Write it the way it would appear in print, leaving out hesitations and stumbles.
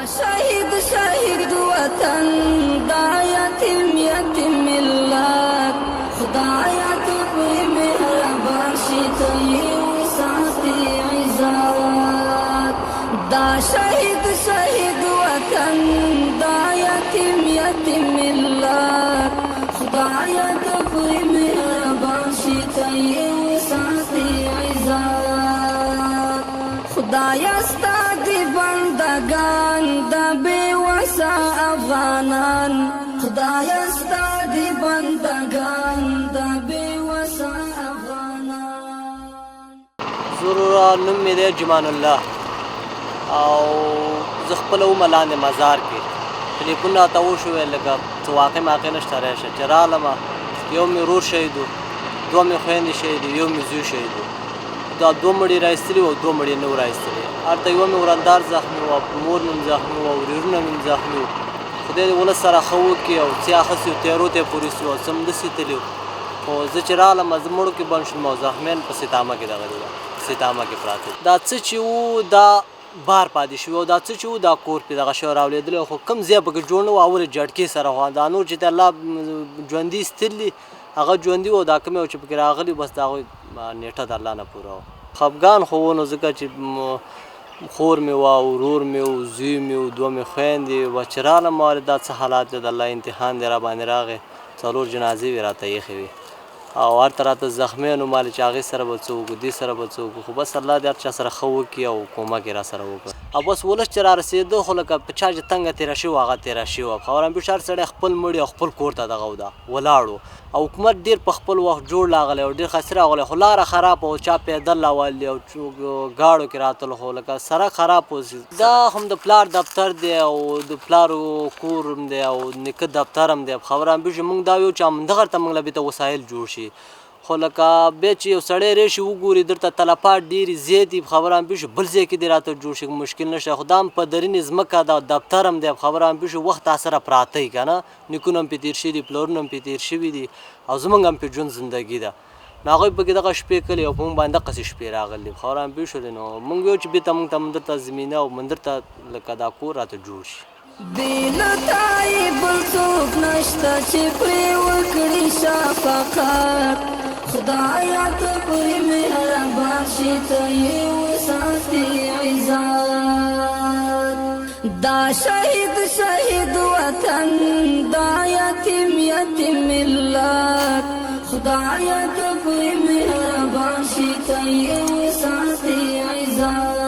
شهید شهید وطن دا یتیم یتیم ملت خدایا تو پر مهربان شي ته یې ساتي عزت دا شهید شهید وطن دا یتیم یتیم ملت خدایا تو پر مهربان شي ته یې ساتي عزت خدایا ستا دی بندگان دا بے وسا افغانان خدایا ستا دی بندگان دا بے وسا افغانان. ضرور نوم مې دی جمان الله او زه خپله وم لاندې مزار کې ټلیفون راته وشوی لکه څه واقع نشته راشه چې رالمه یو مې ورور شهید و دوه مې خویندې شهید یو مې زوی شهید و دا دوه مړي رایستلي وو دوه مړي نه وو رایستلي هلته یوه مې ورندار زخمي وه مور مې زخمي وه ورورونه مې زخمي وو خدای دې ولس سره ښه وکړي او څه اخیستي وو تیارو ته یې پورې سو او سمدستي تللي وو خو زه چې رالم زه مړو کې بند شوم او زخمیان په سیتامه کې دغه دي سیتامه کې پراته دا څه چې وو دا بار پاتې شوي او دا څه چې وو دا کور پې دغه شی راولېدلی خو کوم ځای پکې جوړ نه وو اول یې جټکې سره خوا دا نور چې ته الله ژوندي ستلي هغه ژوندي وو دا کوم یو چې پکې راغلي بس د هغوی نیټه د الله نه پوره وه خفګان خو و نو ځکه چې خور مې وه ورور مې و زوی مې و دوه مې خویندې وه چې رالم ما دا څه حالات دی د الله امتحان دی راباندې راغی 4 جنازې وې راته ایښې وې او هر ته راته زخمیان و مالې چې هغې سره به څه وکړو دې سره به څه وکړو خو بس الله دې هر چا سره ښه وکړي او کومک یې را سره وکړه او بس ولس چې را رسېده خو لکه په چا چې تنګه تېره شوې وه هغه تېره شوې وه خبره هم هر سړی خپل مړي او خپل کور ته دغه وده ولاړ او حکومت ډېر په خپل وخت جوړ لاغلی او ډېر ښایسته راغلی خو لاره خراب او چا پیدل راولي او ګاړو کې راتلل خو لکه سړک خراب و دا هم د پلار دفتر دی او د پلارو کور هم دی او نیکه دفتر هم دی خبره هم موږ دا ویو چې همدغه ته موږ له بېرته وسایل جوړ شي خو لکه بیا چې یو سړی راشي وګوري درته تلفات ډېرې زیاتې خبره هم پېښو بل ځای کې دې راته جوړ شي مشکل نشته خو دا هم په درینې ځمکه دا دفتر هم دی خبره هم پېښو وخت تا سره پراته وي که نه نیکونه هم پرې تېر شوي دي پلرونه هم پرې تېر شوي دي او زموږ هم پرې ژوند زندګي ده نو هغوی پکې دغه شپې کلي او په موږ باندې دغسې شپې راغلي دي خبره هم پېښ شولې نو موږ ویو چې بېرته موږ ته مندر ته زمینه او مندر ته لکه دا کور راته جوړ شي بېله تا یې بل څوک نشته چې پرې وکړي شفقت خدایا ته پرې مهربان شي ته یې وساتي عزت دا شهید شهید وطن دا یتیم یتیم ملت خدایا ته پرې مهربان شي ته یې وساتي عزت